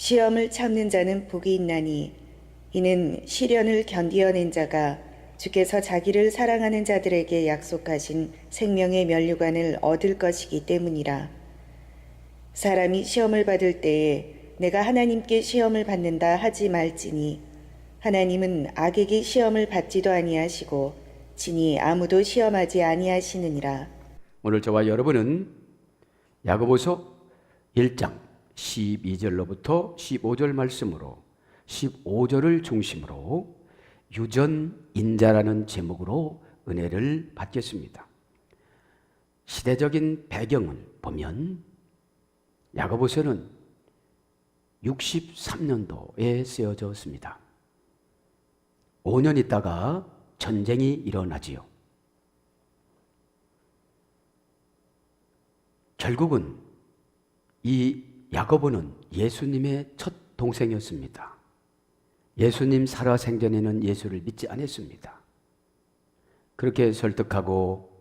시험을 참는 자는 복이 있나니 이는 시련을 견디어낸 자가 주께서 자기를 사랑하는 자들에게 약속하신 생명의 면류관을 얻을 것이기 때문이라. 사람이 시험을 받을 때에 내가 하나님께 시험을 받는다 하지 말지니 하나님은 악에게 시험을 받지도 아니하시고 진히 아무도 시험하지 아니하시느니라. 오늘 저와 여러분은 야고보서 1장 12절로부터 15절 말씀으로 15절을 중심으로 유전인자라는 제목으로 은혜를 받겠습니다. 시대적인 배경을 보면 야고보서는 63년도에 쓰여졌습니다. 5년 있다가 전쟁이 일어나지요. 결국은 이 야고보는 예수님의 첫 동생이었습니다. 예수님 살아생전에는 예수를 믿지 않았습니다. 그렇게 설득하고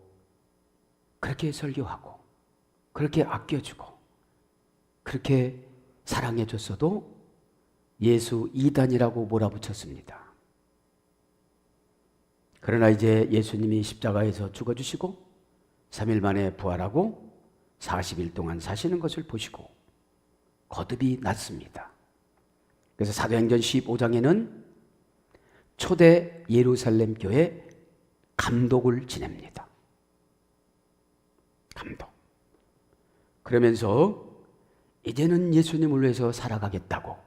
그렇게 설교하고 그렇게 아껴주고 그렇게 사랑해줬어도 예수 이단이라고 몰아붙였습니다. 그러나 이제 예수님이 십자가에서 죽어주시고 3일 만에 부활하고 40일 동안 사시는 것을 보시고 거듭이 났습니다. 그래서 사도행전 15장에는 초대 예루살렘 교회 감독을 지냅니다. 감독. 그러면서 이제는 예수님을 위해서 살아가겠다고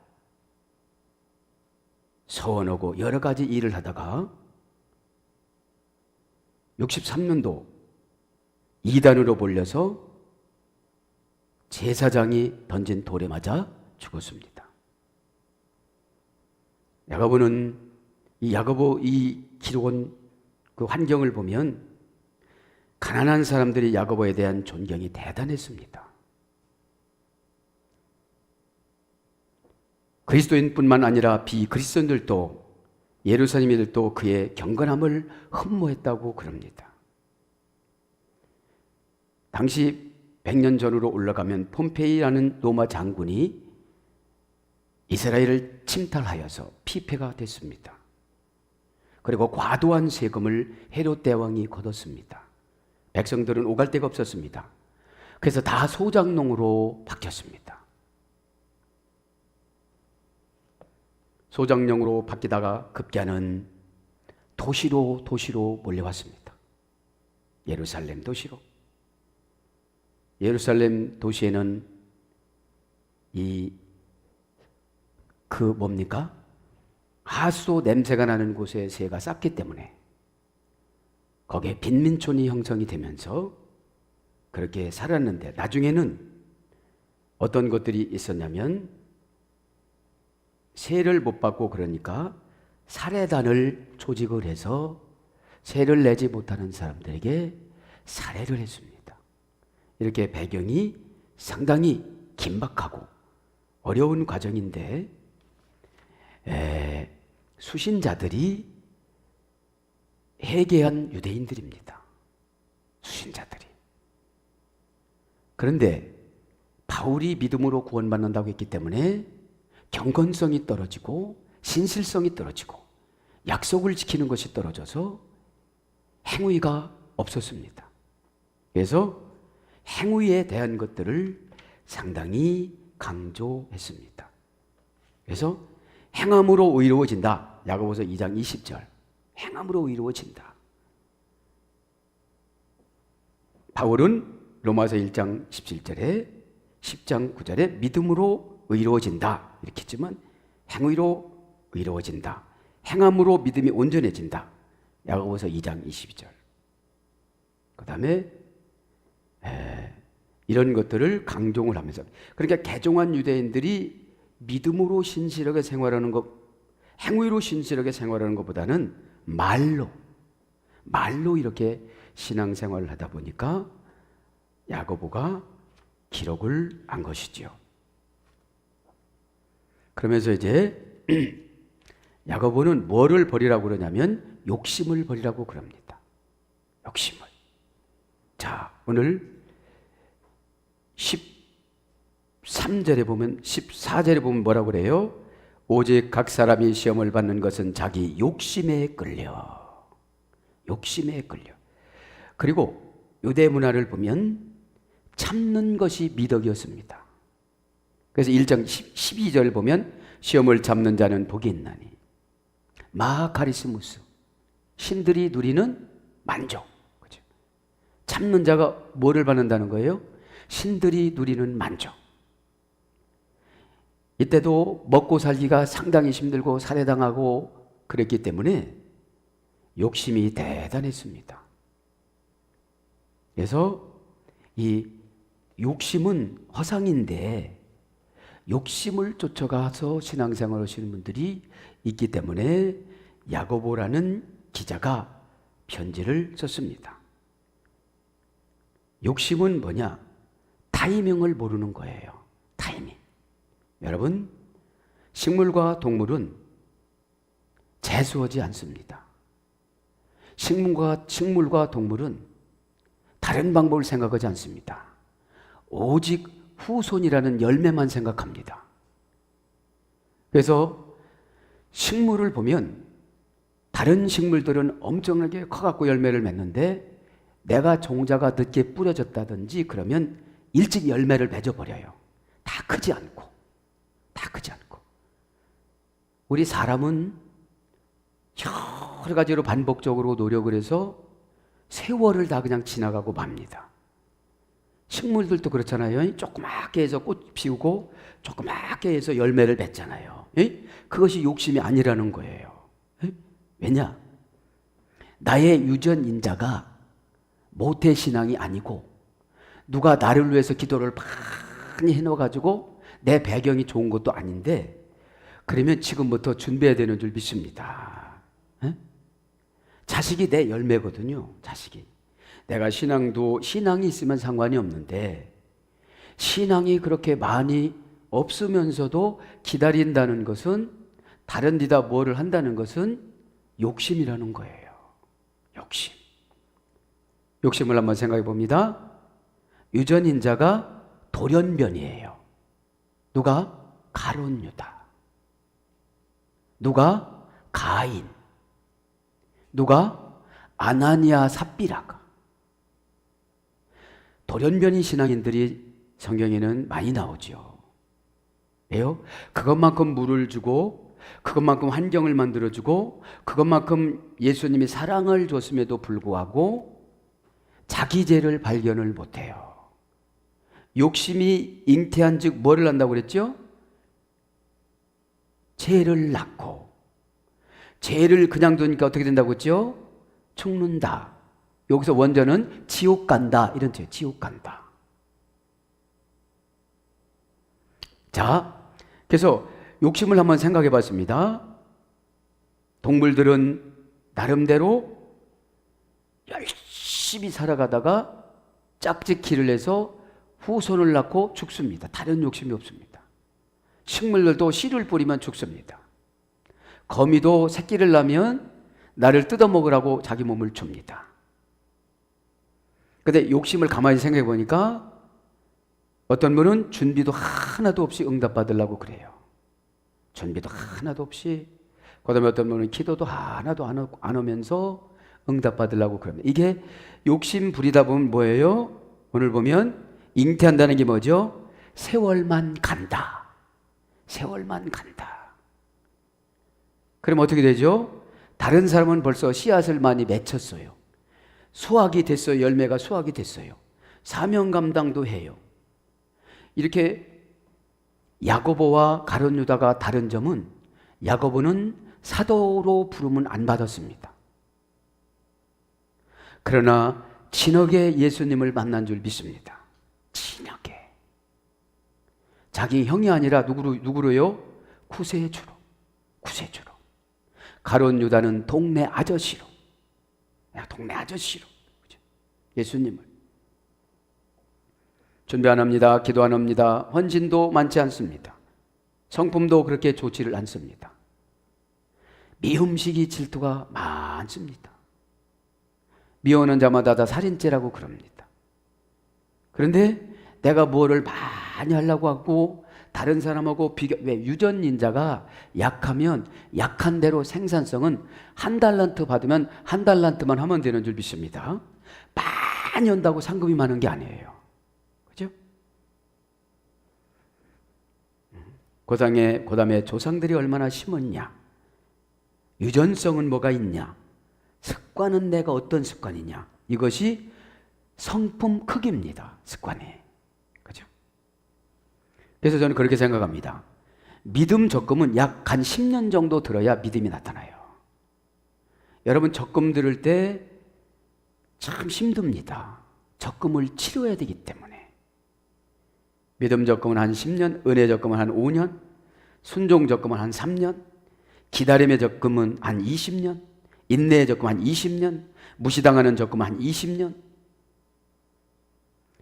서원하고 여러 가지 일을 하다가 63년도 이단으로 몰려서 제사장이 던진 돌에 맞아 죽었습니다. 야고보는 야고보 이 기록원 그 환경을 보면 가난한 사람들이 야고보에 대한 존경이 대단했습니다. 그리스도인뿐만 아니라 비그리스도인들도 예루살렘인들도 그의 경건함을 흠모했다고 그럽니다. 당시 100년 전으로 올라가면 폼페이라는 로마 장군이 이스라엘을 침탈하여서 피폐가 됐습니다. 그리고 과도한 세금을 헤롯 대왕이 걷었습니다. 백성들은 오갈 데가 없었습니다. 그래서 다 소장농으로 바뀌었습니다. 소장농으로 바뀌다가 급기야는 도시로 몰려왔습니다. 예루살렘 도시로. 예루살렘 도시에는 하수 냄새가 나는 곳에 새가 쌌기 때문에 거기에 빈민촌이 형성이 되면서 그렇게 살았는데 나중에는 어떤 것들이 있었냐면 세를 못 받고 그러니까 살해단을 조직을 해서 세를 내지 못하는 사람들에게 살해를 했습니다. 이렇게 배경이 상당히 긴박하고 어려운 과정인데 수신자들이 회개한 유대인들입니다. 수신자들이. 그런데 바울이 믿음으로 구원받는다고 했기 때문에 경건성이 떨어지고 신실성이 떨어지고 약속을 지키는 것이 떨어져서 행위가 없었습니다. 그래서 행위에 대한 것들을 상당히 강조했습니다. 그래서 행함으로 의로워진다. 야고보서 2장 20절. 행함으로 의로워진다. 바울은 로마서 1장 17절에 10장 9절에 믿음으로 의로워진다. 이렇게 했지만 행위로 의로워진다. 행함으로 믿음이 온전해진다. 야고보서 2장 22절. 그 다음에 이런 것들을 강조를 하면서 그러니까 개종한 유대인들이 믿음으로 신실하게 생활하는 것, 행위로 신실하게 생활하는 것보다는 말로 이렇게 신앙생활을 하다 보니까 야고보가 기록을 한 것이지요. 그러면서 이제 야고보는 뭐를 버리라고 그러냐면 욕심을 버리라고 그럽니다. 욕심을. 자, 오늘 13절에 보면 14절에 보면 뭐라고 그래요? 오직 각 사람이 시험을 받는 것은 자기 욕심에 끌려. 욕심에 끌려. 그리고 유대 문화를 보면 참는 것이 미덕이었습니다. 그래서 1장 12절 보면 시험을 참는 자는 복이 있나니 마카리스무스, 신들이 누리는 만족. 그죠? 참는 자가 뭐를 받는다는 거예요? 신들이 누리는 만족. 이때도 먹고 살기가 상당히 힘들고 살해당하고 그랬기 때문에 욕심이 대단했습니다. 그래서 이 욕심은 허상인데 욕심을 쫓아가서 신앙생활을 하시는 분들이 있기 때문에 야고보라는 기자가 편지를 썼습니다. 욕심은 뭐냐? 타이밍을 모르는 거예요. 타이밍. 여러분, 식물과 동물은 재수하지 않습니다. 식물과 동물은 다른 방법을 생각하지 않습니다. 오직 후손이라는 열매만 생각합니다. 그래서 식물을 보면 다른 식물들은 엄청나게 커갖고 열매를 맺는데 내가 종자가 늦게 뿌려졌다든지 그러면 일찍 열매를 맺어버려요. 다 크지 않고. 우리 사람은 여러 가지로 반복적으로 노력을 해서 세월을 다 그냥 지나가고 맙니다. 식물들도 그렇잖아요. 조그맣게 해서 꽃 피우고 조그맣게 해서 열매를 맺잖아요. 그것이 욕심이 아니라는 거예요. 왜냐? 나의 유전인자가 모태신앙이 아니고 누가 나를 위해서 기도를 많이 해놓아가지고 내 배경이 좋은 것도 아닌데 그러면 지금부터 준비해야 되는 줄 믿습니다. 자식이 내 열매거든요. 자식이. 내가 신앙이 있으면 상관이 없는데 신앙이 그렇게 많이 없으면서도 기다린다는 것은 다른 데다 뭐를 한다는 것은 욕심이라는 거예요. 욕심을 한번 생각해 봅니다. 유전인자가 돌연변이에요. 누가? 가룟 유다. 누가? 가인. 누가? 아나니아 삽비라가. 돌연변이 신앙인들이 성경에는 많이 나오죠. 왜요? 그것만큼 물을 주고 그것만큼 환경을 만들어주고 그것만큼 예수님이 사랑을 줬음에도 불구하고 자기 죄를 발견을 못해요. 욕심이 잉태한 즉 뭐를 한다고 그랬죠? 죄를 낳고 죄를 그냥 두니까 어떻게 된다고 했죠? 죽는다. 여기서 원전은 지옥 간다 이런 뜻이에요. 지옥 간다. 자, 그래서 욕심을 한번 생각해 봤습니다. 동물들은 나름대로 열심히 살아가다가 짝짓기를 해서 후손을 낳고 죽습니다. 다른 욕심이 없습니다. 식물들도 씨를 뿌리면 죽습니다. 거미도 새끼를 낳으면 나를 뜯어먹으라고 자기 몸을 줍니다. 근데 욕심을 가만히 생각해 보니까 어떤 분은 준비도 하나도 없이 응답받으려고 그래요. 준비도 하나도 없이. 그 다음에 어떤 분은 기도도 하나도 안 하면서 응답받으려고 그럽니다. 이게 욕심 부리다 보면 뭐예요? 오늘 보면 잉태한다는 게 뭐죠? 세월만 간다. 세월만 간다. 그럼 어떻게 되죠? 다른 사람은 벌써 씨앗을 많이 맺혔어요. 수확이 됐어요. 열매가 수확이 됐어요. 사명 감당도 해요. 이렇게 야고보와 가룟 유다가 다른 점은 야고보는 사도로 부름은 안 받았습니다. 그러나 진하게 예수님을 만난 줄 믿습니다. 진하게. 자기 형이 아니라 누구로요? 구세주로. 가룟 유다는 동네 아저씨로. 동네 아저씨로. 예수님을. 준비 안 합니다. 기도 안 합니다. 헌신도 많지 않습니다. 성품도 그렇게 좋지를 않습니다. 미음식이 질투가 많습니다. 미워하는 자마다 다 살인죄라고 그럽니다. 그런데 내가 뭐를 많이 하려고 하고 다른 사람하고 비교. 왜? 유전인자가 약하면 약한 대로 생산성은 한 달란트 받으면 한 달란트만 하면 되는 줄 믿습니다. 많이 한다고 상금이 많은 게 아니에요. 그죠? 그다음에 조상들이 얼마나 심었냐, 유전성은 뭐가 있냐, 습관은 내가 어떤 습관이냐, 이것이 성품 크기입니다. 습관이. 그죠? 그래서 저는 그렇게 생각합니다. 믿음 적금은 약 한 10년 정도 들어야 믿음이 나타나요. 여러분 적금 들을 때 참 힘듭니다. 적금을 치료해야 되기 때문에. 믿음 적금은 한 10년, 은혜 적금은 한 5년, 순종 적금은 한 3년, 기다림의 적금은 한 20년, 인내의 적금 한 20년, 무시당하는 적금 한 20년.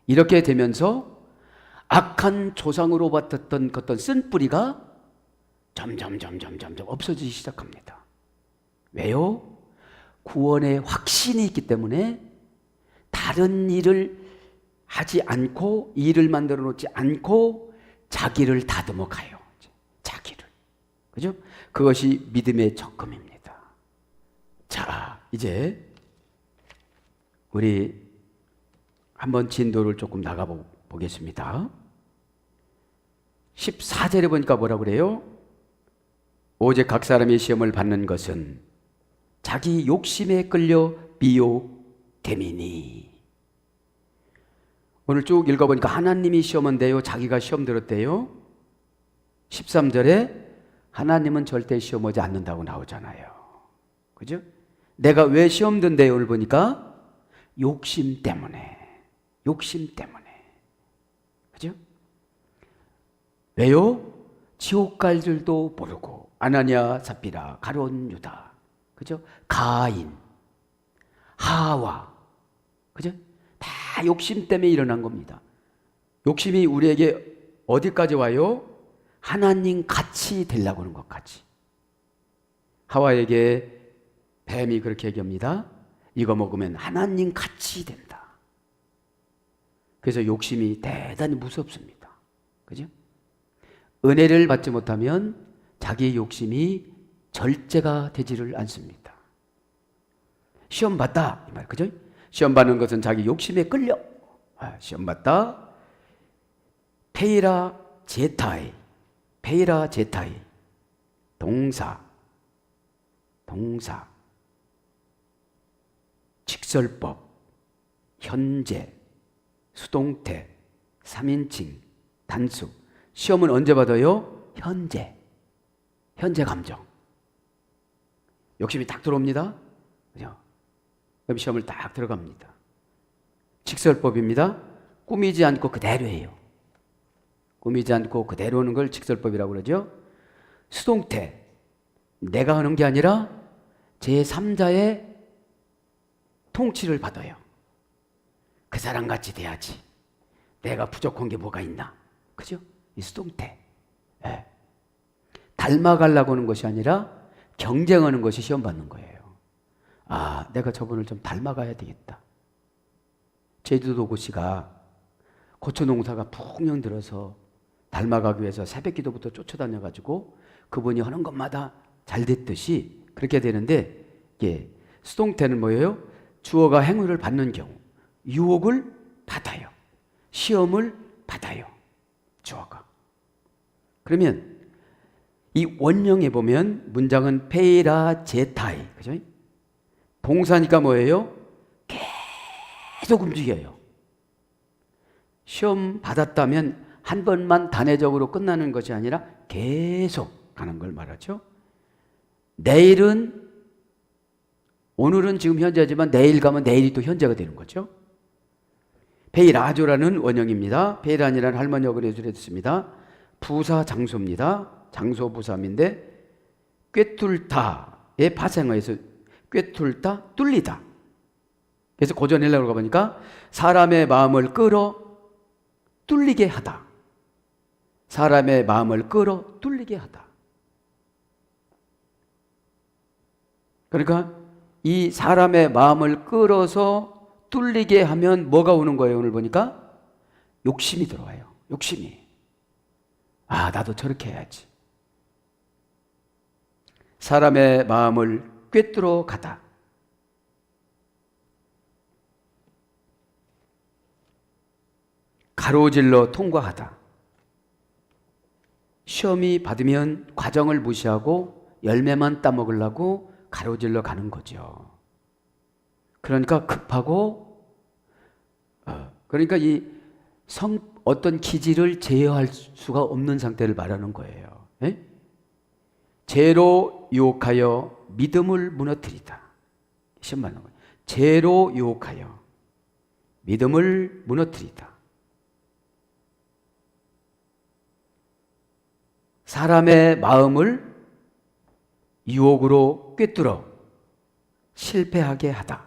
이렇게 되면서 악한 조상으로 받았던 어떤 쓴뿌리가 점점 없어지기 시작합니다. 왜요? 구원의 확신이 있기 때문에 다른 일을 하지 않고, 일을 만들어 놓지 않고 자기를 다듬어 가요. 자기를. 그죠? 그것이 믿음의 적금입니다. 자, 이제 우리 한번 진도를 조금 나가 보겠습니다. 14절에 보니까 뭐라고 그래요? 오직 각 사람이 시험을 받는 것은 자기 욕심에 끌려 미혹됨이니. 오늘 쭉 읽어보니까 하나님이 시험한대요, 자기가 시험 들었대요? 13절에 하나님은 절대 시험 오지 않는다고 나오잖아요. 그죠? 내가 왜 시험 든대요? 오늘 보니까 욕심 때문에. 욕심 때문에. 그죠? 왜요? 지옥 갈 줄도 모르고. 아나니아, 삽비라, 가룟, 유다. 그죠? 가인, 하와. 그죠? 다 욕심 때문에 일어난 겁니다. 욕심이 우리에게 어디까지 와요? 하나님 같이 되려고 하는 것까지. 하와에게 뱀이 그렇게 얘기합니다. 이거 먹으면 하나님 같이 된다. 그래서 욕심이 대단히 무섭습니다. 그죠? 은혜를 받지 못하면 자기의 욕심이 절제가 되지를 않습니다. 시험 봤다, 이 말, 그죠? 시험 받는 것은 자기 욕심에 끌려. 시험 봤다. 페이라 제타이, 페이라 제타이. 동사. 직설법, 현재, 수동태, 3인칭, 단수. 시험은 언제 받아요? 현재 감정. 욕심이 딱 들어옵니다. 그죠? 그럼 시험을 딱 들어갑니다. 직설법입니다. 꾸미지 않고 그대로예요. 꾸미지 않고 그대로 오는 걸 직설법이라고 그러죠. 수동태, 내가 하는 게 아니라 제3자의 통치를 받아요. 그 사람 같이 돼야지. 내가 부족한 게 뭐가 있나? 그죠? 이 수동태. 네. 닮아가려고 하는 것이 아니라 경쟁하는 것이 시험 받는 거예요. 아, 내가 저분을 좀 닮아가야 되겠다. 제주도 고씨가 고추 농사가 풍년 들어서 닮아가기 위해서 새벽 기도부터 쫓아다녀가지고 그분이 하는 것마다 잘 됐듯이 그렇게 되는데, 예, 수동태는 뭐예요? 주어가 행위를 받는 경우, 유혹을 받아요. 시험을 받아요. 주어가. 그러면 이 원형에 보면 문장은 페이라 제타이, 그죠? 동사니까 뭐예요? 계속 움직여요. 시험 받았다면 한 번만 단회적으로 끝나는 것이 아니라 계속 가는 걸 말하죠. 내일은, 오늘은 지금 현재지만 내일 가면 내일이 또 현재가 되는 거죠. 페이라조라는 원형입니다. 페이란이라는 할머니가 그려주셨습니다. 부사 장소입니다. 장소 부사인데 꿰뚫다의 파생어에서 꿰뚫다, 뚫리다. 그래서 고전 헬라어로 가보니까 사람의 마음을 끌어 뚫리게 하다. 사람의 마음을 끌어 뚫리게 하다. 그러니까 이 사람의 마음을 끌어서 뚫리게 하면 뭐가 오는 거예요? 오늘 보니까 욕심이 들어와요. 욕심이. 아, 나도 저렇게 해야지. 사람의 마음을 꿰뚫어 가다. 가로질러 통과하다. 시험이 받으면 과정을 무시하고 열매만 따먹으려고 가로질러 가는 거죠. 그러니까 급하고, 그러니까 어떤 기질을 제어할 수가 없는 상태를 말하는 거예요. 예? 죄로 유혹하여 믿음을 무너뜨리다. 시험 받는 거예요. 죄로 유혹하여 믿음을 무너뜨리다. 사람의 마음을 유혹으로 꿰뚫어 실패하게 하다.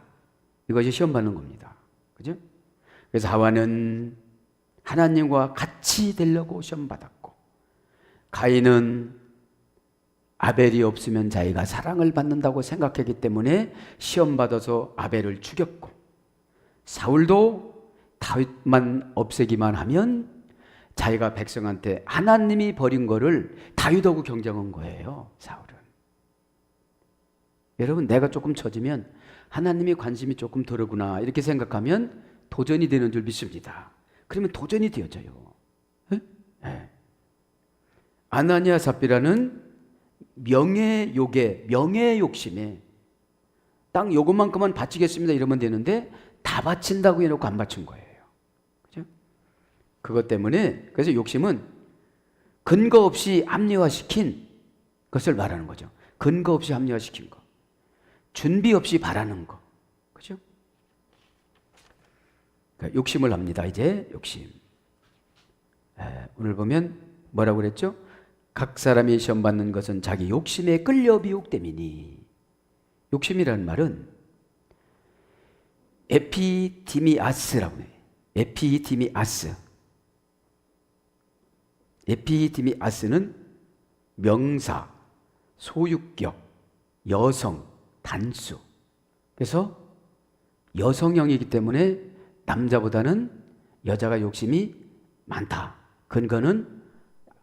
이것이 시험 받는 겁니다. 그죠? 그래서 하와는 하나님과 같이 되려고 시험 받았고, 가인은 아벨이 없으면 자기가 사랑을 받는다고 생각했기 때문에 시험 받아서 아벨을 죽였고, 사울도 다윗만 없애기만 하면 자기가 백성한테 하나님이 버린 거를 다윗하고 경쟁한 거예요. 사울은. 여러분, 내가 조금 처지면 하나님의 관심이 조금 덜하구나 이렇게 생각하면 도전이 되는 줄 믿습니다. 그러면 도전이 되어져요. 네. 아나니아 삽비라는 명예욕에, 명예욕심에 땅 요것만큼만 바치겠습니다 이러면 되는데 다 바친다고 해놓고 안 바친 거예요. 그죠? 그것 때문에, 그래서 욕심은 근거 없이 합리화시킨 것을 말하는 거죠. 근거 없이 합리화시킨 거, 준비 없이 바라는 거. 그죠? 그러니까 욕심을 합니다. 이제 욕심. 오늘 보면 뭐라고 그랬죠? 각 사람이 시험 받는 것은 자기 욕심에 끌려 미혹됨이니. 욕심이라는 말은 에피디미아스라고 해요. 에피디미아스. 에피디미아스는 명사, 소유격, 여성, 단수. 그래서 여성형이기 때문에 남자보다는 여자가 욕심이 많다. 근거는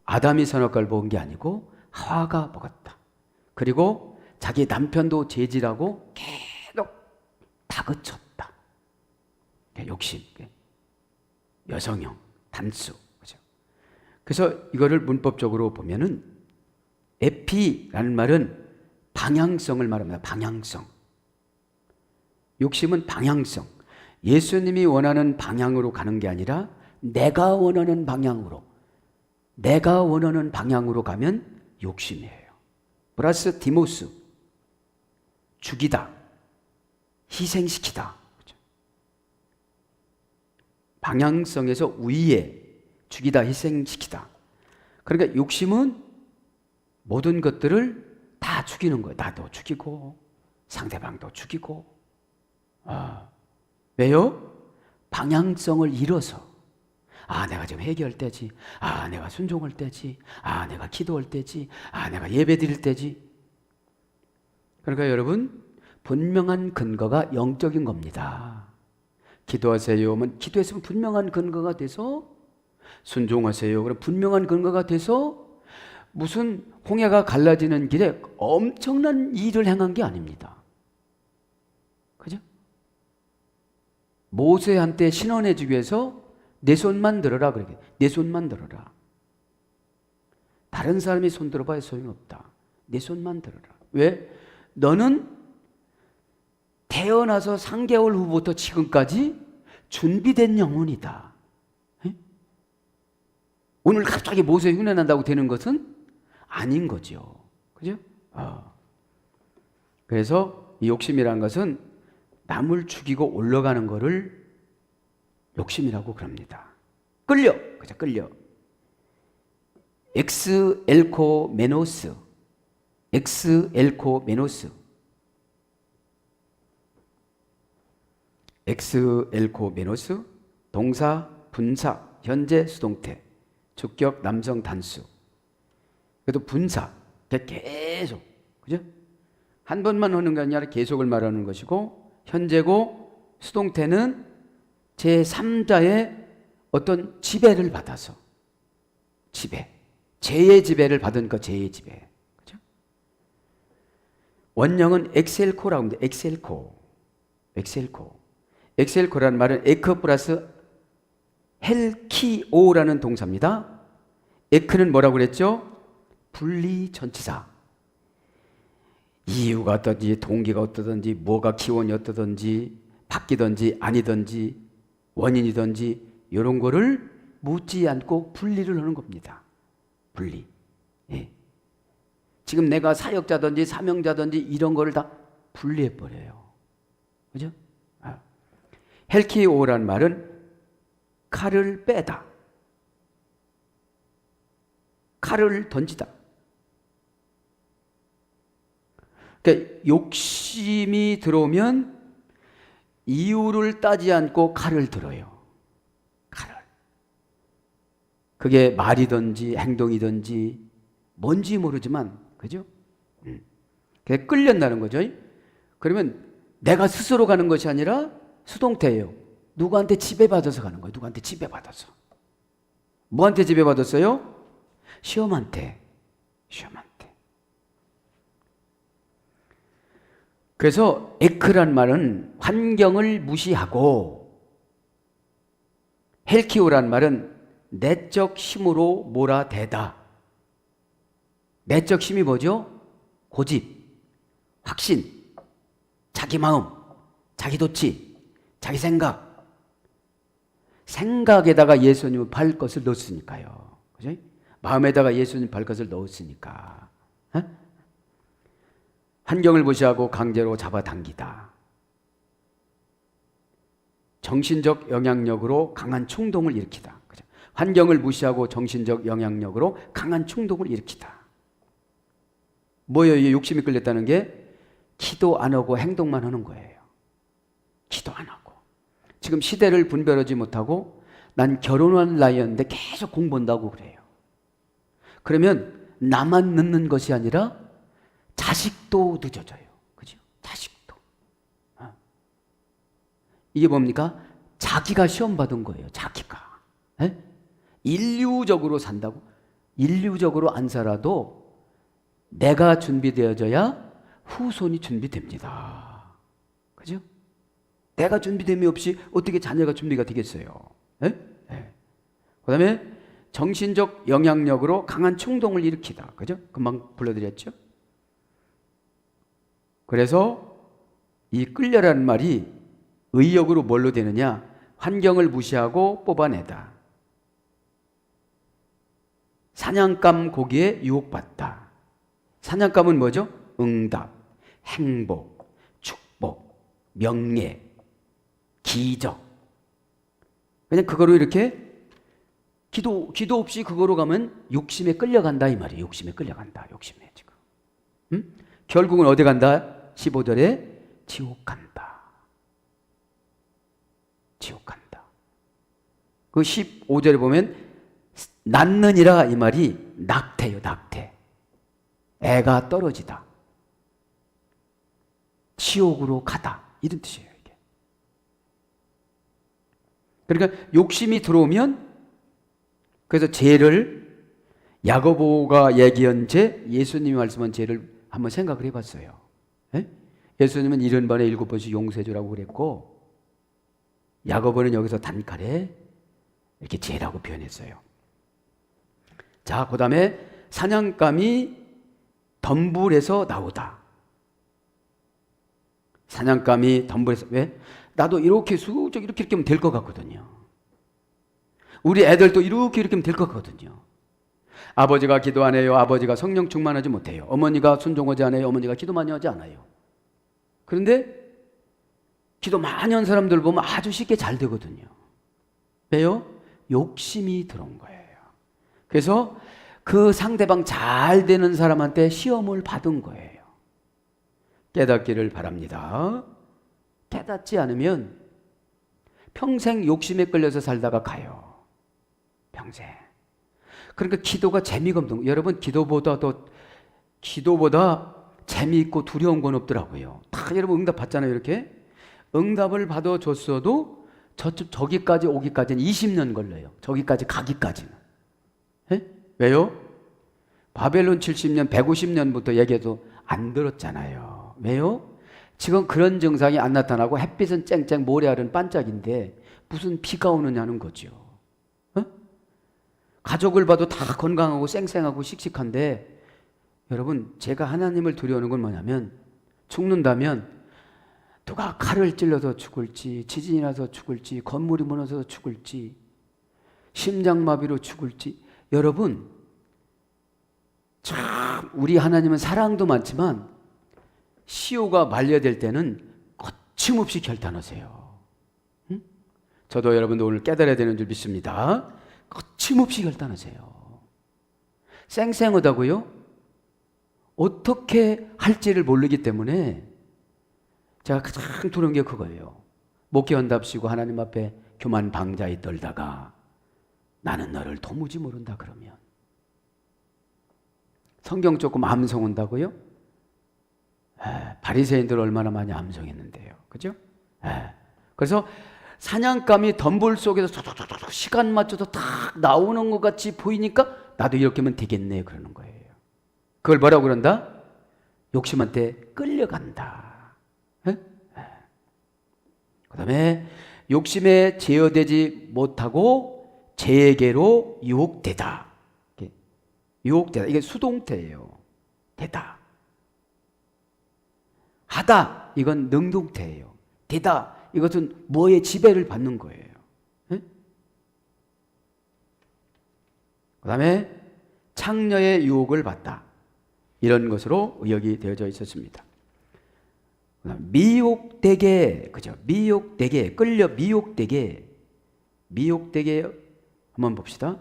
아담이 선악과를 먹은 게 아니고 하와가 먹었다. 그리고 자기 남편도 죄질하고 계속 다그쳤다. 욕심, 여성형, 단수. 그죠? 그래서 이거를 문법적으로 보면은 에피라는 말은 방향성을 말합니다. 방향성. 욕심은 방향성. 예수님이 원하는 방향으로 가는 게 아니라 내가 원하는 방향으로, 내가 원하는 방향으로 가면 욕심이에요. 플러스 디모스, 죽이다, 희생시키다. 그렇죠? 방향성에서 우위에 죽이다, 희생시키다. 그러니까 욕심은 모든 것들을 다 죽이는 거예요. 나도 죽이고 상대방도 죽이고. 왜요? 방향성을 잃어서. 내가 지금 회개할 때지. 내가 순종할 때지. 내가 기도할 때지. 내가 예배 드릴 때지. 그러니까 여러분, 분명한 근거가 영적인 겁니다. 기도하세요 하면 기도했으면 분명한 근거가 돼서, 순종하세요 그럼 분명한 근거가 돼서, 무슨 홍해가 갈라지는 길에 엄청난 일을 행한 게 아닙니다. 그죠? 모세한테 신원해주기 위해서 내 손만 들어라 그러게. 내 손만 들어라. 다른 사람이 손 들어봐야 소용없다. 내 손만 들어라. 왜? 너는 태어나서 3개월 후부터 지금까지 준비된 영혼이다. 에? 오늘 갑자기 모세 흉내난다고 되는 것은 아닌 거죠. 그죠? 그래서 이 욕심이라는 것은 남을 죽이고 올라가는 거를 욕심이라고 그럽니다. 끌려. 그죠? 끌려. 엑스 엘코 메노스. 엑스 엘코 메노스. 엑스 엘코 메노스. 동사, 분사, 현재, 수동태. 주격, 남성, 단수. 그래도 분사. 계속. 그죠? 한 번만 하는 게 아니라 계속을 말하는 것이고, 현재고, 수동태는 제3자의 어떤 지배를 받아서, 지배. 죄의 지배를 받은 거, 죄의 지배. 그죠? 원형은 엑셀코라고 합니다. 엑셀코. 엑셀코. 엑셀코라는 말은 에크 플러스 헬키오라는 동사입니다. 에크는 뭐라고 그랬죠? 분리전치사. 이유가 어떠든지, 동기가 어떠든지, 뭐가 기원이 어떠든지, 바뀌든지 아니든지, 원인이든지 이런 거를 묻지 않고 분리를 하는 겁니다. 분리. 예. 지금 내가 사역자든지 사명자든지 이런 거를 다 분리해 버려요. 그죠? 헬키오라는 말은 칼을 빼다, 칼을 던지다. 그러니까 욕심이 들어오면 이유를 따지 않고 칼을 들어요. 칼을. 그게 말이든지 행동이든지 뭔지 모르지만, 그죠? 그게 끌렸다는 거죠. 그러면 내가 스스로 가는 것이 아니라 수동태예요. 누구한테 지배받아서 가는 거예요. 누구한테 지배받아서. 뭐한테 지배받았어요? 시험한테. 시험한테. 그래서 에크란 말은 환경을 무시하고, 헬키오란 말은 내적 힘으로 몰아대다. 내적 힘이 뭐죠? 고집, 확신, 자기 마음, 자기 도취, 자기 생각. 생각에다가 예수님을 팔 것을 넣었으니까요. 그죠? 마음에다가 예수님 팔 것을 넣었으니까. 환경을 무시하고 강제로 잡아당기다. 정신적 영향력으로 강한 충동을 일으키다. 그죠? 환경을 무시하고 정신적 영향력으로 강한 충동을 일으키다. 뭐예요? 이 욕심이 끌렸다는 게 기도 안 하고 행동만 하는 거예요. 기도 안 하고. 지금 시대를 분별하지 못하고 난 결혼할 나이였는데 계속 공부한다고 그래요. 그러면 나만 늦는 것이 아니라 자식도 늦어져요. 그죠? 자식도. 이게 뭡니까? 자기가 시험 받은 거예요. 자기가. 에? 인류적으로 산다고? 인류적으로 안 살아도 내가 준비되어져야 후손이 준비됩니다. 그죠? 내가 준비됨이 없이 어떻게 자녀가 준비가 되겠어요? 에? 에. 그 다음에 정신적 영향력으로 강한 충동을 일으키다. 그죠? 금방 불러드렸죠? 그래서 이 끌려라는 말이 의역으로 뭘로 되느냐? 환경을 무시하고 뽑아내다. 사냥감 고기에 유혹받다. 사냥감은 뭐죠? 응답, 행복, 축복, 명예, 기적. 그냥 그거로 이렇게 기도 없이 그거로 가면 욕심에 끌려간다 이 말이에요. 욕심에 끌려간다. 욕심에 지금. 결국은 어디 간다? 15절에 지옥 간다. 지옥 간다. 그 15절에 보면 낳느니라 이 말이 낙태요. 낙태. 애가 떨어지다. 지옥으로 가다. 이런 뜻이에요. 이게. 그러니까 욕심이 들어오면, 그래서 죄를, 야고보가 얘기한 죄, 예수님이 말씀한 죄를 한번 생각을 해봤어요. 예? 예수님은 70번에 7번씩 용서해주라고 그랬고, 야고보는 여기서 단칼에 이렇게 죄라고 표현했어요. 자, 그 다음에 사냥감이 덤불에서 나오다. 사냥감이 덤불에서, 왜? 나도 이렇게 수적 이렇게 하면 될 것 같거든요. 우리 애들도 이렇게 하면 될 것 같거든요. 아버지가 기도 안 해요. 아버지가 성령 충만하지 못해요. 어머니가 순종하지 않아요. 어머니가 기도 많이 하지 않아요. 그런데 기도 많이 한 사람들 보면 아주 쉽게 잘 되거든요. 왜요? 욕심이 들어온 거예요. 그래서 그 상대방 잘 되는 사람한테 시험을 받은 거예요. 깨닫기를 바랍니다. 깨닫지 않으면 평생 욕심에 끌려서 살다가 가요. 평생. 그러니까 기도가 재미가 없는 거예요. 여러분, 기도보다 재미있고 두려운 건 없더라고요. 다 여러분 응답 받잖아요. 이렇게 응답을 받아줬어도 저기까지 오기까지는 20년 걸려요. 저기까지 가기까지는. 에? 왜요? 바벨론 70년, 150년부터 얘기해도 안 들었잖아요. 왜요? 지금 그런 증상이 안 나타나고 햇빛은 쨍쨍 모래알은 반짝인데 무슨 비가 오느냐는 거죠. 어? 가족을 봐도 다 건강하고 쌩쌩하고 씩씩한데 여러분, 제가 하나님을 두려워하는 건 뭐냐면 죽는다면 누가 칼을 찔러서 죽을지, 지진이 나서 죽을지, 건물이 무너져서 죽을지, 심장마비로 죽을지. 여러분, 참 우리 하나님은 사랑도 많지만 시효가 만려될 때는 거침없이 결단하세요. 응? 저도 여러분도 오늘 깨달아야 되는 줄 믿습니다. 거침없이 결단하세요. 쌩쌩하다고요? 어떻게 할지를 모르기 때문에 제가 가장 두려운 게 그거예요. 목회한답시고 하나님 앞에 교만 방자에 떨다가 나는 너를 도무지 모른다 그러면 성경 조금 암송한다고요? 바리새인들 얼마나 많이 암송했는데요. 그죠? 그래서 사냥감이 덤불 속에서 시간 맞춰서 탁 나오는 것 같이 보이니까 나도 이렇게 하면 되겠네 그러는 거예요. 그걸 뭐라고 그런다? 욕심한테 끌려간다. 그 다음에 욕심에 제어되지 못하고 재에게로 유혹되다. 유혹되다. 이게 수동태예요. 되다. 하다. 이건 능동태예요. 되다. 이것은 뭐의 지배를 받는 거예요. 그 다음에 창녀의 유혹을 받다. 이런 것으로 의역이 되어져 있었습니다. 미혹되게, 그죠? 미혹되게, 끌려 미혹되게, 미혹되게 한번 봅시다.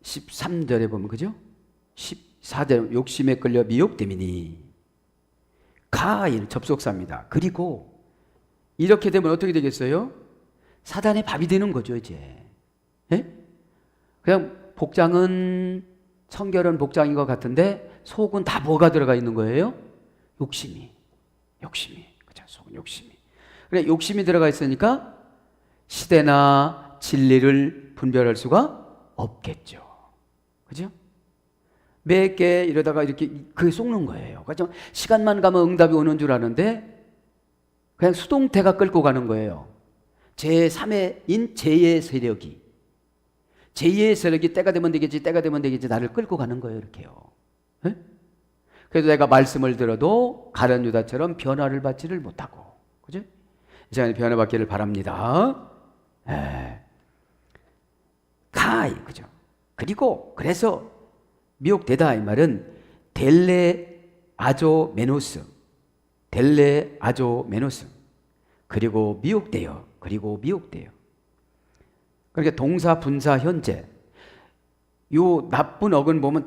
13절에 보면, 그죠? 14절, 욕심에 끌려 미혹됨이니. 가인, 접속사입니다. 그리고 이렇게 되면 어떻게 되겠어요? 사단의 밥이 되는 거죠, 이제. 예? 그냥 복장은 청결한 복장인 것 같은데 속은 다 뭐가 들어가 있는 거예요? 욕심이. 그죠? 속은 욕심이. 그래, 욕심이 들어가 있으니까 시대나 진리를 분별할 수가 없겠죠. 그죠? 몇 개 이러다가 이렇게 그게 속는 거예요. 그죠? 시간만 가면 응답이 오는 줄 아는데 그냥 수동태가 끌고 가는 거예요. 제3의 제2의 세력이. 제2의 세력이 때가 되면 되겠지, 때가 되면 되겠지, 나를 끌고 가는 거예요, 이렇게요. 네? 그래도 내가 말씀을 들어도 가룟 유다처럼 변화를 받지를 못하고, 그죠? 이 시간에 변화받기를 바랍니다. 가이, 그죠? 그리고, 그래서, 미혹되다, 이 말은, 델레 아조 메노스. 그리고 미혹되어. 그러니까 동사, 분사, 현재. 요 나쁜 어근 보면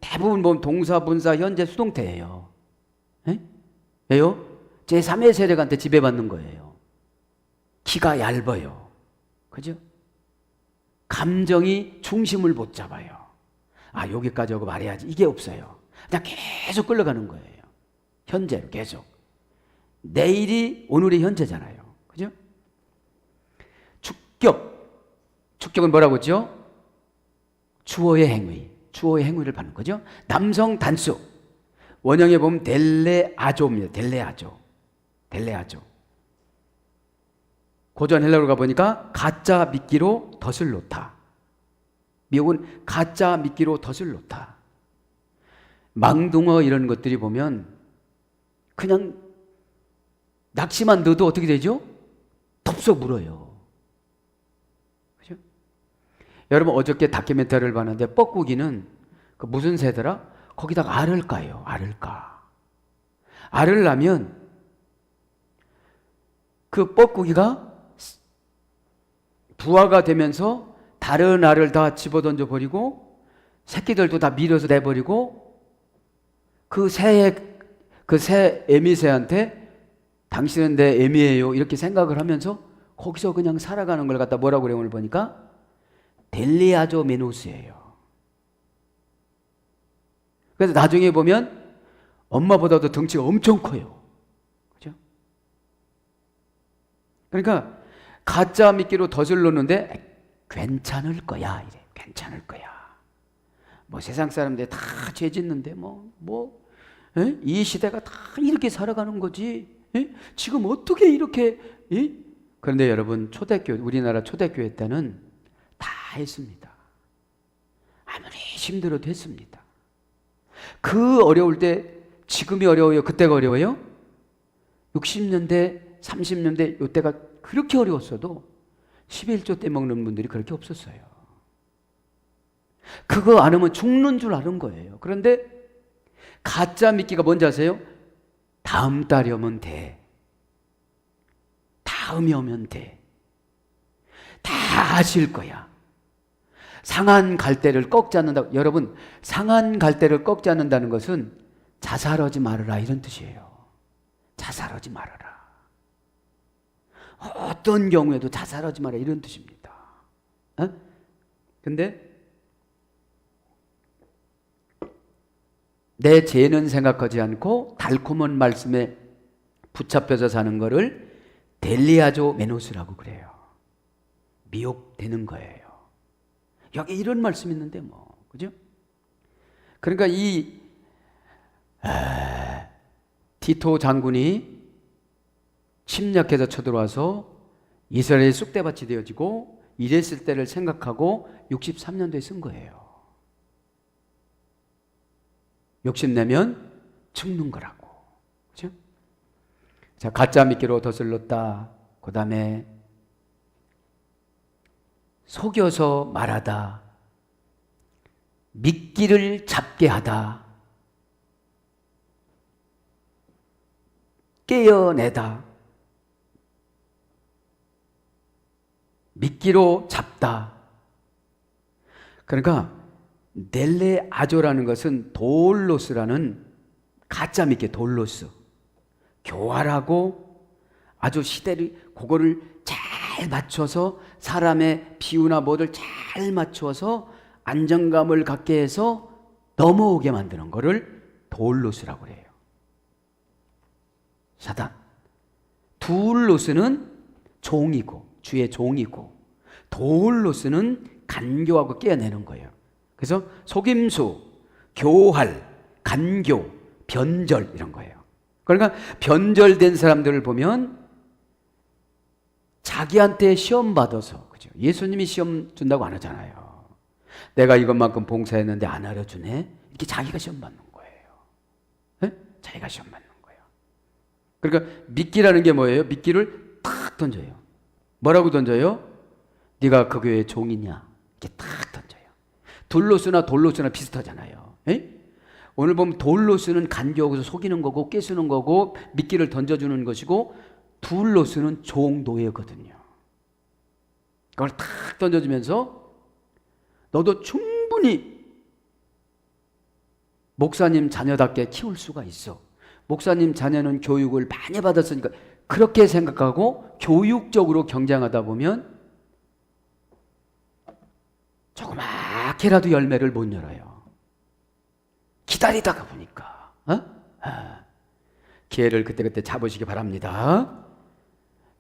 대부분 보면 동사, 분사, 현재, 수동태예요. 왜요? 제3의 세력한테 지배받는 거예요. 키가 얇아요. 그죠? 감정이 중심을 못 잡아요. 아, 여기까지 하고 말해야지. 이게 없어요. 그냥 계속 끌려가는 거예요. 현재로 계속. 내일이 오늘의 현재잖아요. 그죠? 축격은 뭐라고 했죠? 주어의 행위를 받는 거죠. 남성 단수. 원형에 보면 델레아조입니다. 델레아조. 고전 헬라어로 가보니까 가짜 미끼로 덫을 놓다. 미혹은 가짜 미끼로 덫을 놓다. 망둥어 이런 것들이 보면 그냥 낚시만 넣어도 어떻게 되죠? 덥석 물어요. 그죠? 여러분 어저께 다큐멘터리를 봤는데 뻐꾸기는 그 무슨 새더라? 거기다가 알을 까요. 알을 낳으면 그 뻐꾸기가 부화가 되면서 다른 알을 다 집어던져 버리고 새끼들도 다 밀어서 내버리고 그 새 에미새한테 당신은 내 에미예요 이렇게 생각을 하면서 거기서 그냥 살아가는 걸 갖다 뭐라고 그래요? 오늘 보니까 델리아조 메노스예요. 그래서 나중에 보면 엄마보다도 덩치가 엄청 커요. 그죠? 그러니까 가짜 미끼로 덫을 놓는데 괜찮을 거야 이래. 괜찮을 거야. 뭐 세상 사람들 다 죄 짓는데 이 시대가 다 이렇게 살아가는 거지. 에? 지금 어떻게 이렇게? 에? 그런데 여러분, 우리나라 초대교회 때는 다 했습니다. 아무리 힘들어도 했습니다. 그 어려울 때 지금이 어려워요? 그때가 어려워요? 60년대, 30년대 이때가 그렇게 어려웠어도 11조 때 먹는 분들이 그렇게 없었어요. 그거 안 하면 죽는 줄 아는 거예요. 그런데 가짜 믿기가 뭔지 아세요? 다음 달이 오면 돼. 다음이 오면 돼. 다 하실 거야. 상한 갈대를 꺾지 않는다고. 여러분, 상한 갈대를 꺾지 않는다는 것은 자살하지 말아라 이런 뜻이에요. 자살하지 말아라. 어떤 경우에도 자살하지 말아라 이런 뜻입니다. 근데 내 죄는 생각하지 않고 달콤한 말씀에 붙잡혀서 사는 거를 델리아조 메노스라고 그래요. 미혹되는 거예요. 여기 이런 말씀 있는데 그죠? 그러니까 이 티토 장군이 침략해서 쳐들어와서 이스라엘의 쑥대밭이 되어지고 이랬을 때를 생각하고 63년도에 쓴 거예요. 욕심내면 죽는 거라고. 그죠? 자, 가짜 미끼로 덧슬렀다. 그 다음에 속여서 말하다. 미끼를 잡게 하다. 깨어내다. 미끼로 잡다. 그러니까 넬레 아조라는 것은 돌로스라는 가짜 미끼 돌로스. 교활하고 아주 시대를 그거를 잘 맞춰서 사람의 비유나 뭐를 잘 맞춰서 안정감을 갖게 해서 넘어오게 만드는 거를 돌로스라고 해요. 사단. 둘로스는 종이고 주의 종이고 돌로스는 간교하고 깨어내는 거예요. 그래서 속임수, 교활, 간교, 변절 이런 거예요. 그러니까 변절된 사람들을 보면 자기한테 시험 받아서, 그죠? 예수님이 시험 준다고 안 하잖아요. 내가 이것만큼 봉사했는데 안 알아주네? 이렇게 자기가 시험 받는 거예요. 네? 자기가 시험 받는 거예요. 그러니까 미끼라는 게 뭐예요? 미끼를 탁 던져요. 뭐라고 던져요? 네가 그 교회의 종이냐? 이렇게 탁 던져요. 둘로스나 돌로스나 비슷하잖아요. 에? 오늘 보면 돌로스는 간교하고서 속이는 거고 깨쓰는 거고 미끼를 던져주는 것이고 둘로스는 종노예거든요. 그걸 탁 던져주면서 너도 충분히 목사님 자녀답게 키울 수가 있어. 목사님 자녀는 교육을 많이 받았으니까 그렇게 생각하고 교육적으로 경쟁하다 보면 조그맣게라도 열매를 못 열어요. 기다리다가 보니까 기회를 그때그때 잡으시기 바랍니다.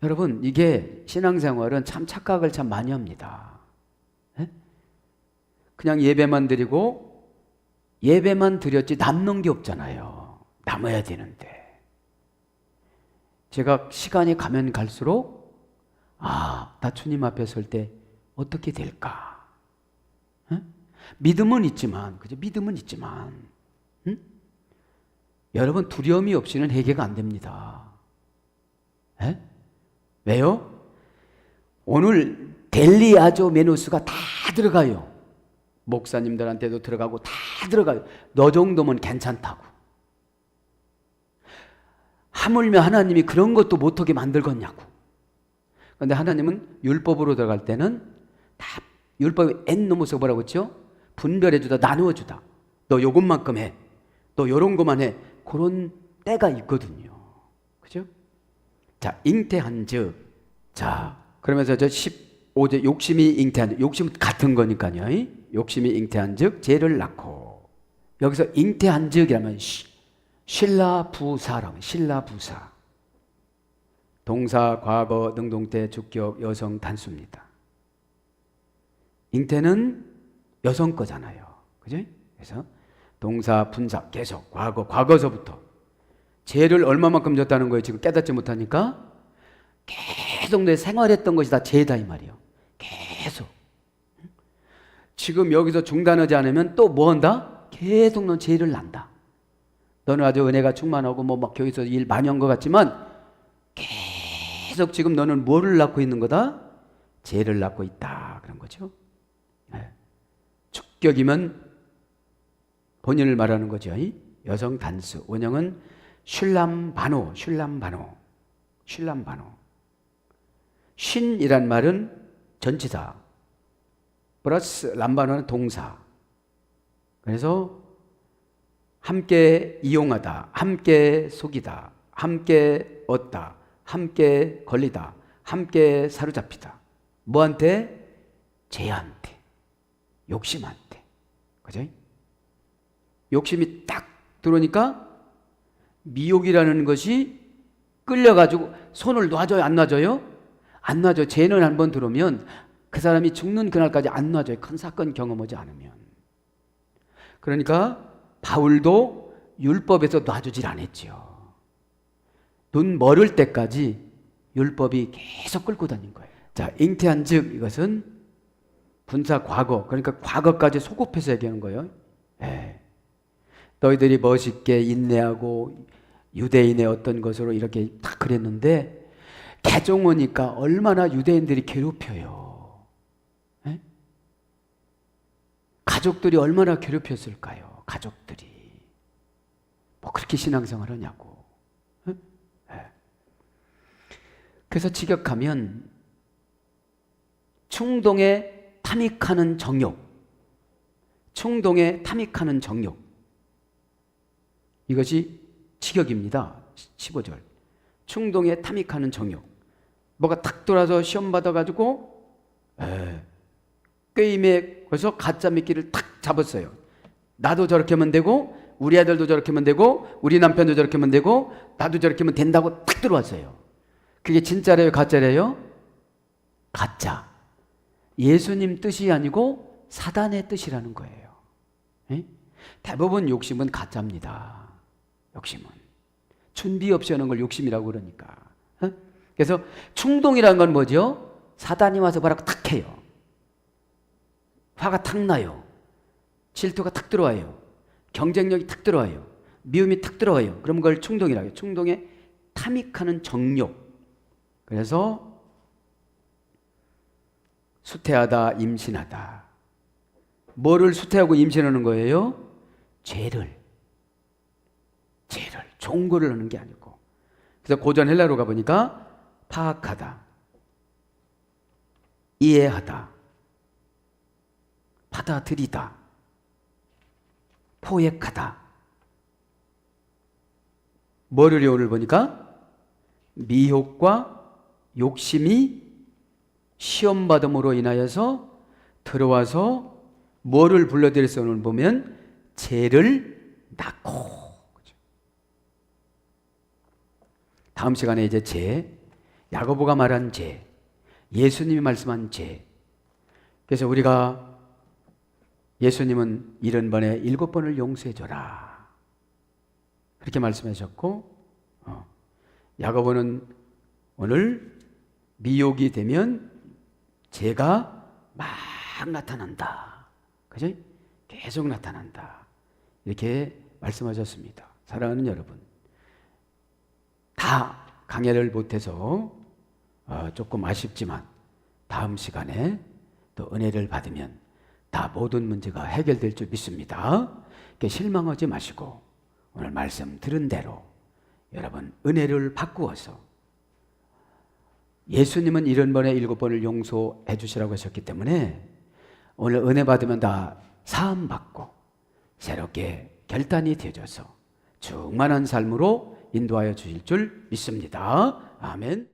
여러분, 이게 신앙생활은 참 착각을 참 많이 합니다. 그냥 예배만 드리고 예배만 드렸지 남는 게 없잖아요. 남아야 되는데. 제가 시간이 가면 갈수록 나 주님 앞에 설 때 어떻게 될까? 믿음은 있지만, 그죠? 믿음은 있지만, 여러분 두려움이 없이는 해결가 안 됩니다. 왜요? 오늘 델리아조 메노스가 다 들어가요. 목사님들한테도 들어가고 다 들어가요. 너 정도면 괜찮다고. 하물며 하나님이 그런 것도 못하게 만들겠냐고. 그런데 하나님은 율법으로 들어갈 때는 다 율법의 N 넘어서 뭐라고 했죠? 분별해주다, 나누어주다. 너 요것만큼 해. 너 요런 것만 해. 그런 때가 있거든요. 그죠? 자, 잉태한 즉. 자, 그러면서 저 15절 욕심이 잉태한 즉. 욕심은 같은 거니까요. 욕심이 잉태한 즉 죄를 낳고. 여기서 잉태한 즉이라면 신라부사라고. 신라부사. 동사, 과거, 능동태, 주격, 여성 단수입니다. 잉태는 여성 거잖아요. 그죠? 그래서 동사, 분사 계속 과거서부터 죄를 얼마만큼 졌다는 거예요. 지금 깨닫지 못하니까 계속 내 생활했던 것이 다 죄다 이 말이에요. 계속. 지금 여기서 중단하지 않으면 또 뭐 한다? 계속 넌 죄를 난다. 너는 아주 은혜가 충만하고 뭐 막 여기서 일 많이 한 것 같지만 계속 지금 너는 뭐를 낳고 있는 거다? 죄를 낳고 있다. 그런 거죠. 네. 축격이면 본인을 말하는 거죠. 여성 단수. 원형은 슐람바노. 쉰이란 말은 전치사 플러스 람바노는 동사. 그래서 함께 이용하다, 함께 속이다, 함께 얻다, 함께 걸리다, 함께 사로잡히다. 뭐한테? 죄한테, 욕심한테. 그죠? 욕심이 딱 들어오니까 미혹이라는 것이 끌려가지고 손을 놔줘요, 안 놔줘요? 안 놔줘. 죄는 한번 들어오면 그 사람이 죽는 그날까지 안 놔줘요. 큰 사건 경험하지 않으면. 그러니까 바울도 율법에서 놔주질 않았죠. 눈 멀을 때까지 율법이 계속 끌고 다닌 거예요. 자, 잉태한 즉 이것은 분사 과거, 그러니까 과거까지 소급해서 얘기하는 거예요. 네. 너희들이 멋있게 인내하고 유대인의 어떤 것으로 이렇게 딱 그랬는데 개종 오니까 얼마나 유대인들이 괴롭혀요. 네? 가족들이 얼마나 괴롭혔을까요? 가족들이 뭐 그렇게 신앙생활 하냐고. 네? 네. 그래서 직역하면 충동에 탐닉하는 정욕, 충동에 탐닉하는 정욕, 이것이 직역입니다. 15절. 충동에 탐닉하는 정욕. 뭐가 탁 돌아서 시험 받아가지고 게임에 거기서 가짜 미끼를 탁 잡았어요. 나도 저렇게 하면 되고 우리 아들도 저렇게 하면 되고 우리 남편도 저렇게 하면 되고 나도 저렇게 하면 된다고 탁 들어왔어요. 그게 진짜래요, 가짜래요? 가짜. 예수님 뜻이 아니고 사단의 뜻이라는 거예요. 에? 대부분 욕심은 가짜입니다. 욕심은 준비 없이 하는 걸 욕심이라고 그러니까. 에? 그래서 충동이라는 건 뭐죠? 사단이 와서 뭐라고 탁 해요. 화가 탁 나요. 질투가 탁 들어와요. 경쟁력이 탁 들어와요. 미움이 탁 들어와요. 그럼 그걸 충동이라고 해요. 충동에 탐닉하는 정욕. 그래서 수태하다, 임신하다. 뭐를 수태하고 임신하는 거예요? 죄를. 좋은 거를 하는 게 아니고. 그래서 고전 헬라로 가보니까 파악하다, 이해하다, 받아들이다, 포획하다. 뭐를 오늘 보니까 미혹과 욕심이 시험받음으로 인하여서 들어와서 뭐를 불러들여서 오늘 보면 죄를 낳고. 다음 시간에 이제 죄, 야고보가 말한 죄, 예수님이 말씀한 죄. 그래서 우리가 예수님은 70번에 7번을 용서해줘라 그렇게 말씀하셨고, 야고보는 오늘 미혹이 되면 죄가 막 나타난다. 그죠? 계속 나타난다. 이렇게 말씀하셨습니다. 사랑하는 여러분, 다 강해를 못해서 조금 아쉽지만 다음 시간에 또 은혜를 받으면 다 모든 문제가 해결될 줄 믿습니다. 실망하지 마시고 오늘 말씀 들은 대로 여러분 은혜를 바꾸어서, 예수님은 70번에 7번을 용서해 주시라고 하셨기 때문에 오늘 은혜 받으면 다 사함 받고 새롭게 결단이 되어져서 충만한 삶으로 인도하여 주실 줄 믿습니다. 아멘.